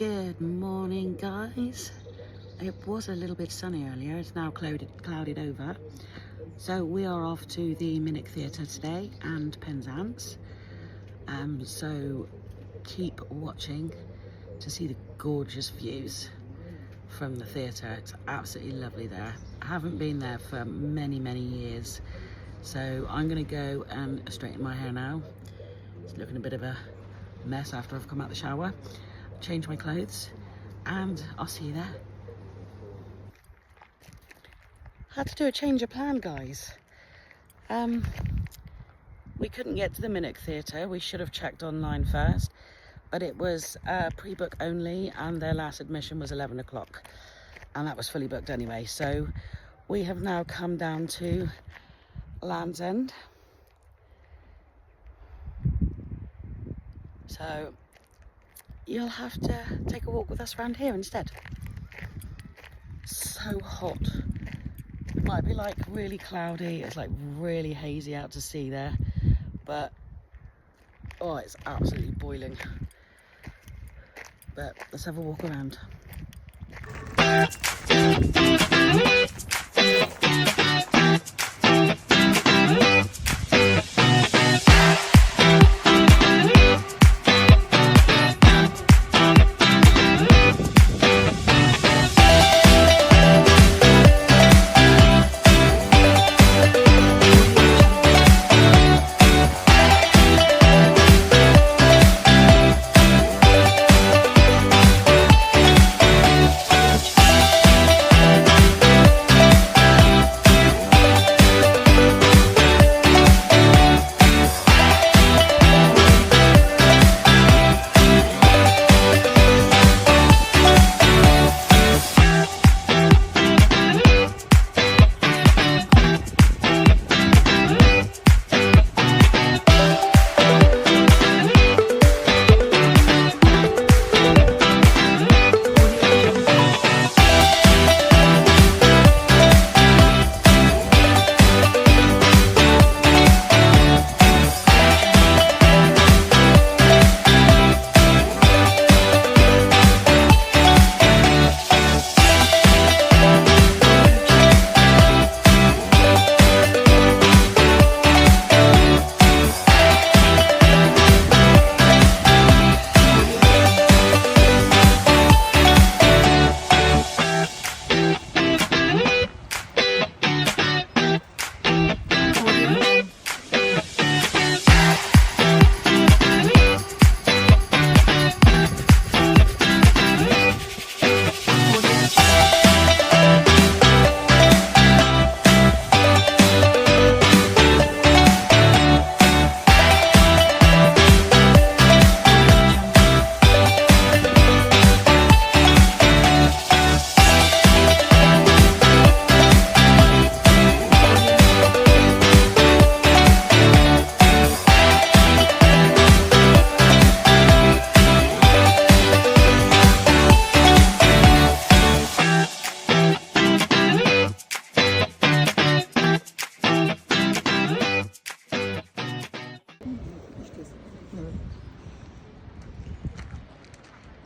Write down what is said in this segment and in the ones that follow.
Good morning, guys. It was a little bit sunny earlier. It's now clouded over. So we are off to the Minack Theatre today and Penzance. So keep watching to see the gorgeous views from the theatre. It's absolutely lovely there. I haven't been there for many years. So I'm gonna go and straighten my hair now. It's looking a bit of a mess after I've come out the shower. Change my clothes and I'll see you there. Had to do a change of plan, guys. We couldn't get to the Minack Theatre. We should have checked online first, but it was pre-book only and their last admission was 11 o'clock and that was fully booked anyway. So we have now come down to Land's End. So you'll have to take a walk with us around here instead. So hot. It might be like really cloudy. It's like really hazy out to sea there, but oh, it's absolutely boiling. But let's have a walk around.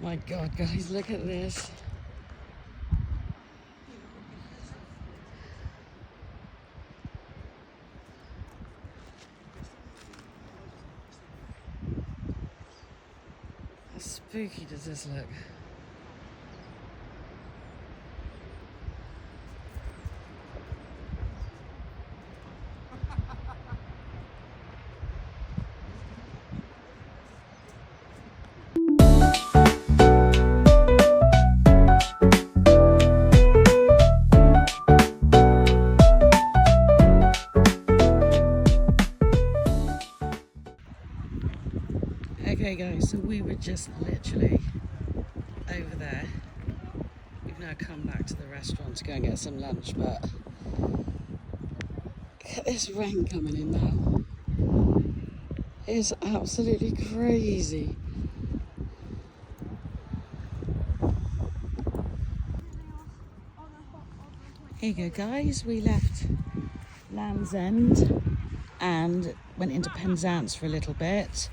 My God, guys, look at this. How spooky does this look? Okay guys, so we were just literally over there. We've now come back to the restaurant to go and get some lunch, but look at this rain coming in now. It's absolutely crazy. Here you go guys, we left Land's End and went into Penzance for a little bit.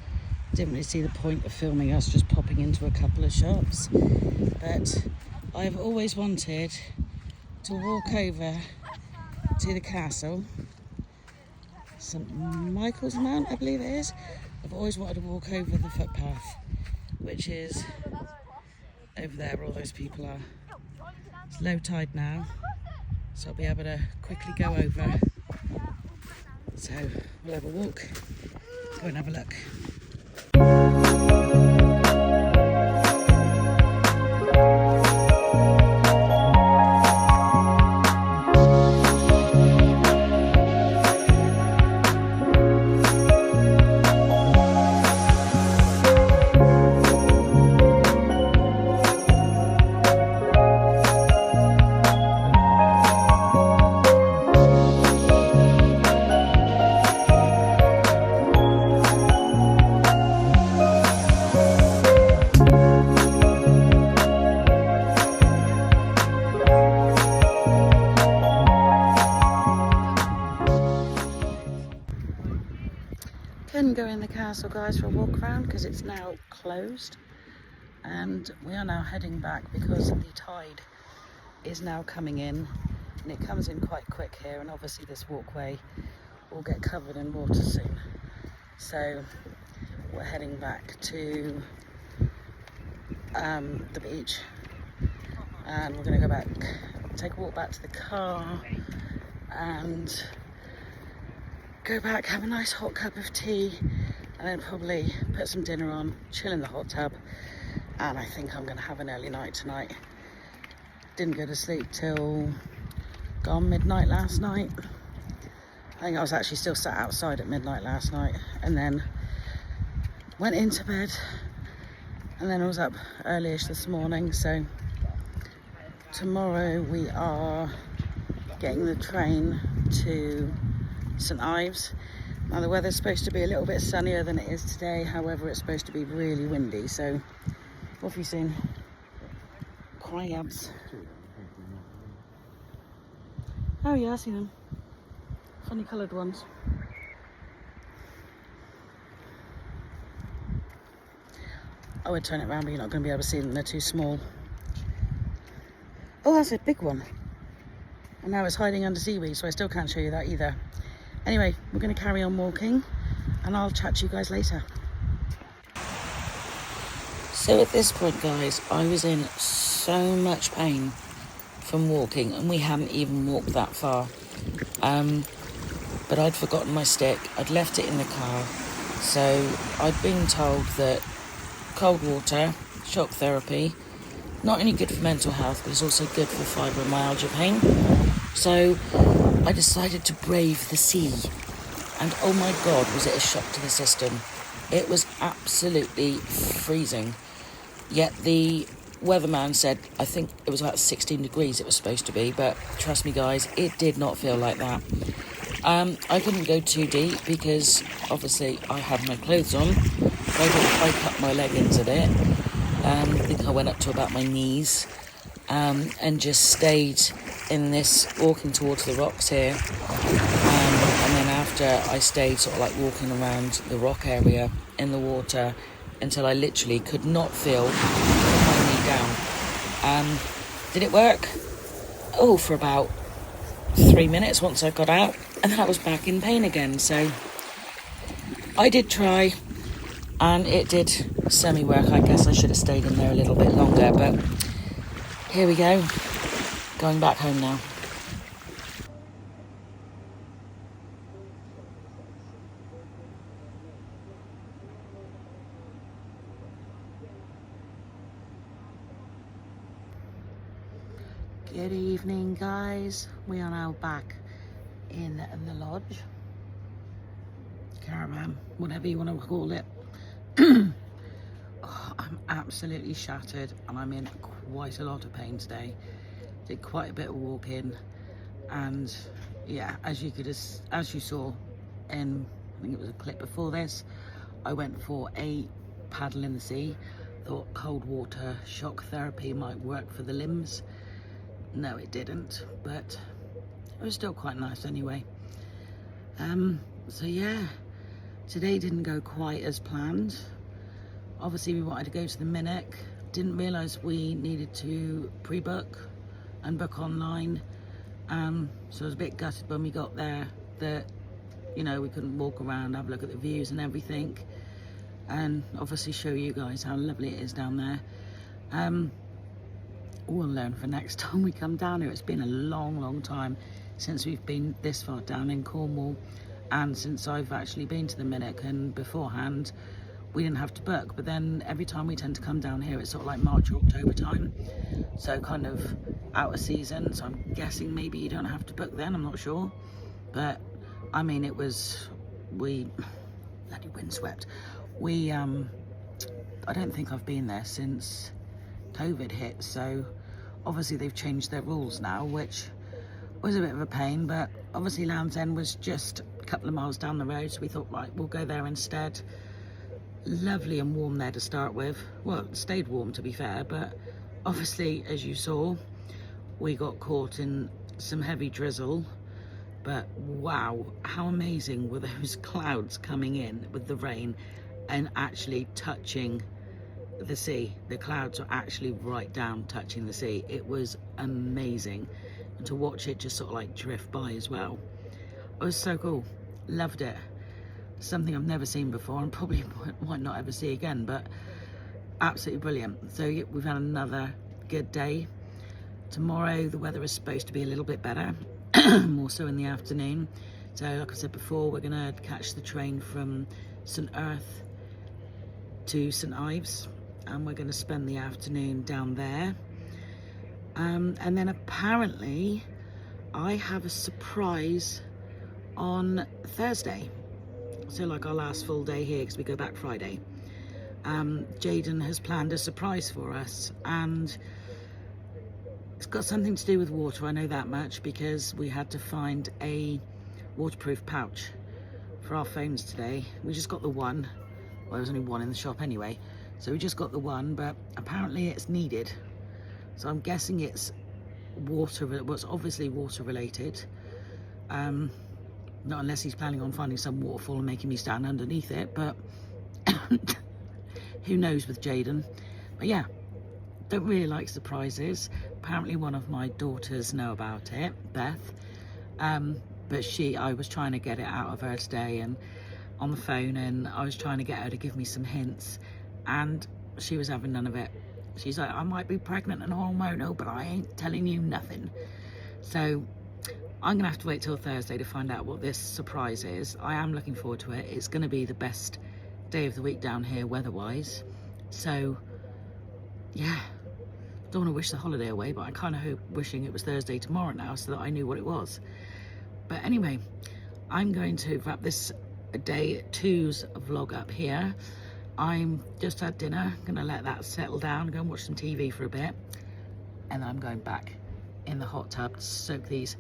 Didn't really see the point of filming us just popping into a couple of shops, but I've always wanted to walk over to the castle, St Michael's Mount I believe it is. I've always wanted to walk over the footpath, which is over there where all those people are. It's low tide now, so I'll be able to quickly go over. So we'll have a walk, go and have a look. Couldn't go in the castle, guys, for a walk around because it's now closed, and we are now heading back because the tide is now coming in, and it comes in quite quick here, and obviously this walkway will get covered in water soon. So we're heading back to the beach, and we're going to go back, take a walk back to the car, and go back, have a nice hot cup of tea, and then probably put some dinner on, chill in the hot tub, and I think I'm going to have an early night tonight. Didn't go to sleep till gone midnight last night. I think I was actually still sat outside at midnight last night, and then went into bed, and then I was up early-ish this morning. So tomorrow we are getting the train to St Ives. Now the weather's supposed to be a little bit sunnier than it is today, however it's supposed to be really windy, so what have you seen? Crabs. Oh yeah, I see them. Funny coloured ones. I would turn it around, but you're not going to be able to see them, they're too small. Oh, that's a big one. And now it's hiding under seaweed, so I still can't show you that either. Anyway, we're going to carry on walking, and I'll chat to you guys later. So at this point, guys, I was in so much pain from walking, and we hadn't even walked that far. But I'd forgotten my stick. I'd left it in the car. So I'd been told that cold water, shock therapy, not only good for mental health, but it's also good for fibromyalgia pain. So I decided to brave the sea, and oh my god, was it a shock to the system. It was absolutely freezing, yet the weatherman said, I think it was about 16 degrees it was supposed to be, but trust me guys, it did not feel like that. I couldn't go too deep because obviously I had my clothes on. I didn't hike up my leggings a bit. I think I went up to about my knees, and just stayed in this, walking towards the rocks here, and then after I stayed sort of like walking around the rock area in the water until I literally could not feel my knee down. Did it work? Oh, for about 3 minutes once I got out, and then I was back in pain again. So I did try, and it did semi-work. I guess I should have stayed in there a little bit longer, but here we go. Going back home now. Good evening, guys. We are now back in the lodge, caravan, whatever you want to call it. Oh, I'm absolutely shattered, and I'm in quite a lot of pain today. Did quite a bit of walking, and yeah, as you saw in, I think it was a clip before this, I went for a paddle in the sea. Thought cold water shock therapy might work for the limbs. No, it didn't, but it was still quite nice anyway. So yeah, today didn't go quite as planned. Obviously we wanted to go to the Minack. Didn't realise we needed to pre-book and book online. So I was a bit gutted when we got there that, you know, we couldn't walk around, have a look at the views and everything, and obviously show you guys how lovely it is down there. We'll learn for next time we come down here. It's been a long time since we've been this far down in Cornwall, and since I've actually been to the Minack, and beforehand we didn't have to book, but then every time we tend to come down here it's sort of like March or October time, so kind of out of season, so I'm guessing maybe you don't have to book then, I'm not sure. But I mean, it was, bloody windswept. I don't think I've been there since COVID hit, so obviously they've changed their rules now, which was a bit of a pain, but obviously Land's End was just a couple of miles down the road, so we thought, right, we'll go there instead. Lovely and warm there to start with. Well, it stayed warm to be fair, but obviously, as you saw, we got caught in some heavy drizzle. But wow, how amazing were those clouds coming in with the rain and actually touching the sea. The clouds are actually right down touching the sea. It was amazing, and to watch it just sort of like drift by as well. It was so cool. Loved it. Something I've never seen before and probably might not ever see again, but absolutely brilliant. So we've had another good day. Tomorrow the weather is supposed to be a little bit better, more so in the afternoon. So like I said before, we're gonna catch the train from St Earth to St Ives, and we're gonna spend the afternoon down there. And then apparently I have a surprise on Thursday. So like our last full day here, because we go back Friday. Jaden has planned a surprise for us, and it's got something to do with water, I know that much, because we had to find a waterproof pouch for our phones today. We just got the one. Well, there was only one in the shop anyway, so we just got the one, but apparently it's needed. So I'm guessing it's water, well, it's obviously water related. Not unless he's planning on finding some waterfall and making me stand underneath it, but who knows with Jaden. But yeah, don't really like surprises. Apparently one of my daughters know about it, Beth, but I was trying to get it out of her today and on the phone, and I was trying to get her to give me some hints, and she was having none of it. She's like, I might be pregnant and hormonal, but I ain't telling you nothing. So I'm gonna have to wait till Thursday to find out what this surprise is. I am looking forward to it. It's gonna be the best day of the week down here weather-wise. So yeah, don't want to wish the holiday away, but I kind of hope wishing it was Thursday tomorrow now so that I knew what it was. But anyway, I'm going to wrap this day two's vlog up here. I'm just had dinner, gonna let that settle down, go and watch some TV for a bit, and then I'm going back in the hot tub to soak these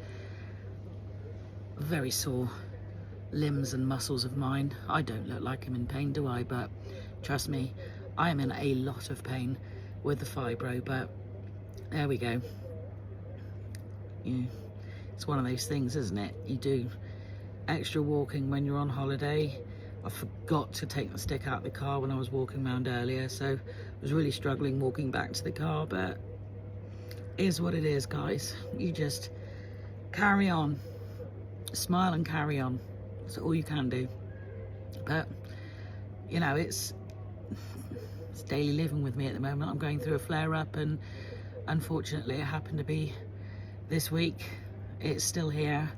very sore limbs and muscles of mine. I don't look like I'm in pain, do I? But trust me, I am in a lot of pain with the fibro, but there we go. It's one of those things, isn't it? You do extra walking when you're on holiday. I forgot to take the stick out of the car when I was walking around earlier, so I was really struggling walking back to the car, but it is what it is, guys. You just carry on, smile and carry on. That's all you can do. But you know, it's daily living with me at the moment. I'm going through a flare-up, and unfortunately it happened to be this week. It's still here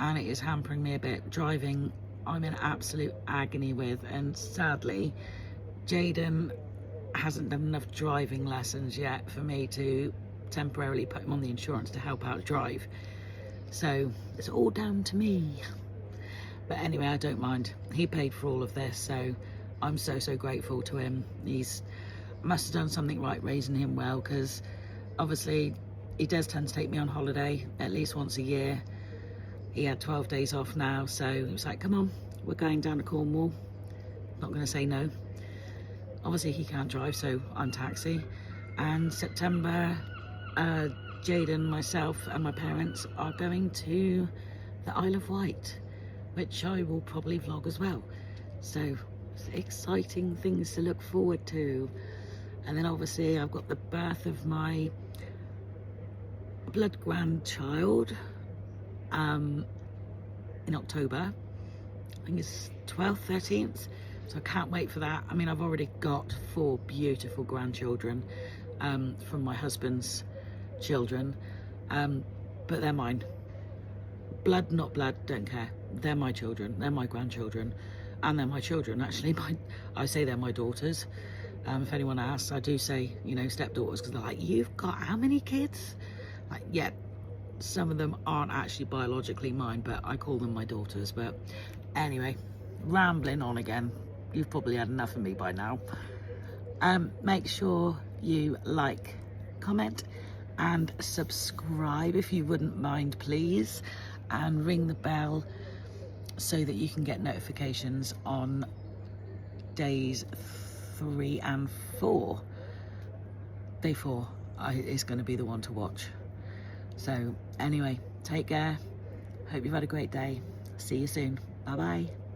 and it is hampering me a bit. Driving, I'm in absolute agony with, and sadly Jaden hasn't done enough driving lessons yet for me to temporarily put him on the insurance to help out drive. So it's all down to me. But anyway, I don't mind. He paid for all of this, so I'm so grateful to him. He's must have done something right raising him well, because obviously he does tend to take me on holiday at least once a year. He had 12 days off now, so he was like, come on, we're going down to Cornwall. Not going to say no. Obviously he can't drive, so I'm taxi. And September, Jaden, myself and my parents are going to the Isle of Wight, which I will probably vlog as well. So exciting things to look forward to. And then obviously I've got the birth of my blood grandchild in October. I think it's 12th, 13th. So I can't wait for that. I mean, I've already got 4 beautiful grandchildren from my husband's children, but they're mine. Blood, not blood, don't care. They're my children, they're my grandchildren, and they're my children, actually. I say they're my daughters. If anyone asks, I do say, you know, stepdaughters, because they're like, you've got how many kids? Like, yeah, some of them aren't actually biologically mine, but I call them my daughters. But anyway, rambling on again. You've probably had enough of me by now. Make sure you like, comment, and subscribe if you wouldn't mind, please, and ring the bell so that you can get notifications on days 3 and 4. Day 4 is going to be the one to watch. So anyway, take care. Hope you've had a great day. See you soon. Bye bye.